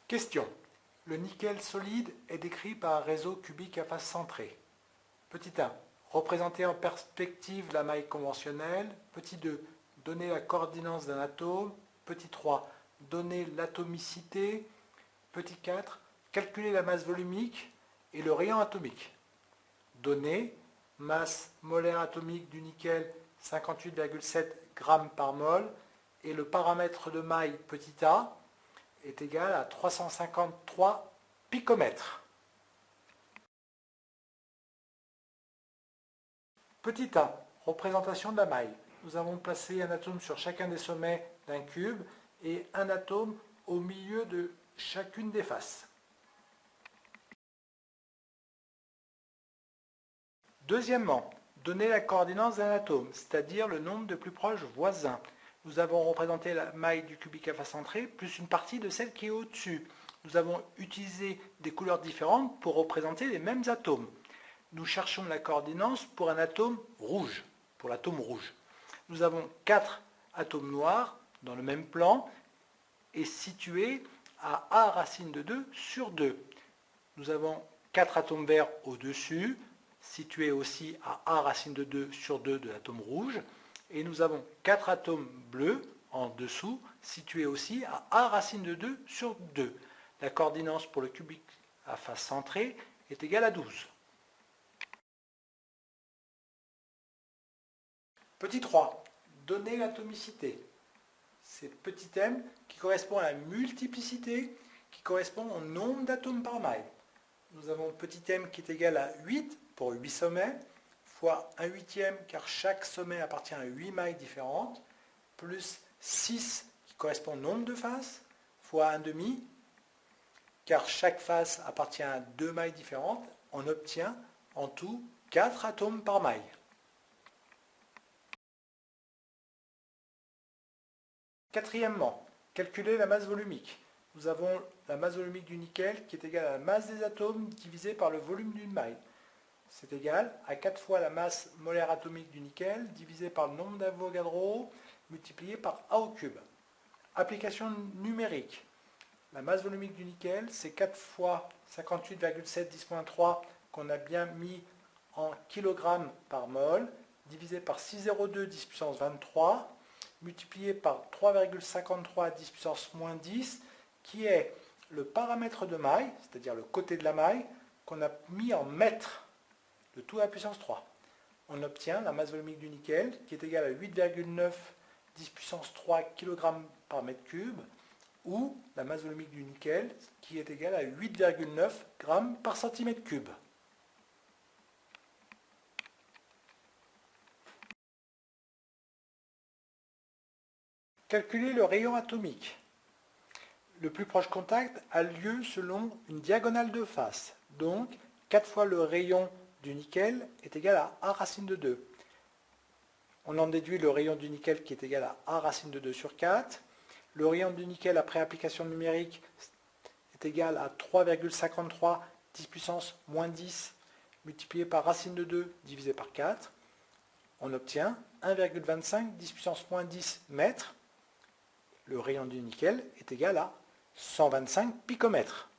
Question. Le nickel solide est décrit par un réseau cubique à face centrée. Petit 1. Représenter en perspective la maille conventionnelle. Petit 2. Donner la coordination d'un atome. Petit 3. Donner l'atomicité. Petit 4. Calculer la masse volumique et le rayon atomique. Données. Masse molaire atomique du nickel 58,7 g par mol et le paramètre de maille petit a est égal à 353 picomètres. Petit a, représentation de la maille. Nous avons placé un atome sur chacun des sommets d'un cube et un atome au milieu de chacune des faces. Deuxièmement, donner la coordination d'un atome, c'est-à-dire le nombre de plus proches voisins. Nous avons représenté la maille du cubique à face centrée plus une partie de celle qui est au-dessus. Nous avons utilisé des couleurs différentes pour représenter les mêmes atomes. Nous cherchons la coordination pour un atome rouge, pour l'atome rouge. Nous avons 4 atomes noirs dans le même plan et situés à A racine de 2 sur 2. Nous avons 4 atomes verts au-dessus, situés aussi à A racine de 2 sur 2 de l'atome rouge. Et nous avons 4 atomes bleus en dessous, situés aussi à A racine de 2 sur 2. La coordination pour le cubique à face centrée est égale à 12. Petit 3. Donner l'atomicité. C'est petit m qui correspond à la multiplicité, qui correspond au nombre d'atomes par maille. Nous avons petit m qui est égal à 8 pour 8 sommets, fois 1 huitième, car chaque sommet appartient à 8 mailles différentes, plus 6 qui correspond au nombre de faces, fois 1 demi, car chaque face appartient à 2 mailles différentes, on obtient en tout 4 atomes par maille. Quatrièmement, calculer la masse volumique. Nous avons la masse volumique du nickel qui est égale à la masse des atomes divisée par le volume d'une maille. C'est égal à 4 fois la masse molaire atomique du nickel divisé par le nombre d'Avogadro multiplié par A au cube. Application numérique. La masse volumique du nickel, c'est 4 fois 58,7 10.3 qu'on a bien mis en kilogrammes par mol, divisé par 6,02 10 puissance 23, multiplié par 3,53 10 puissance moins 10, qui est le paramètre de maille, c'est-à-dire le côté de la maille, qu'on a mis en mètres, de tout à la puissance 3. On obtient la masse volumique du nickel, qui est égale à 8,9 10 puissance 3 kg par mètre cube, ou la masse volumique du nickel, qui est égale à 8,9 g par centimètre cube. Calculer le rayon atomique. Le plus proche contact a lieu selon une diagonale de face. Donc, 4 fois le rayon du nickel est égal à A racine de 2. On en déduit le rayon du nickel qui est égal à A racine de 2 sur 4. Le rayon du nickel après application numérique est égal à 3,53 10 puissance moins 10 multiplié par racine de 2 divisé par 4. On obtient 1,25 10 puissance moins 10 mètres. Le rayon du nickel est égal à 125 picomètres.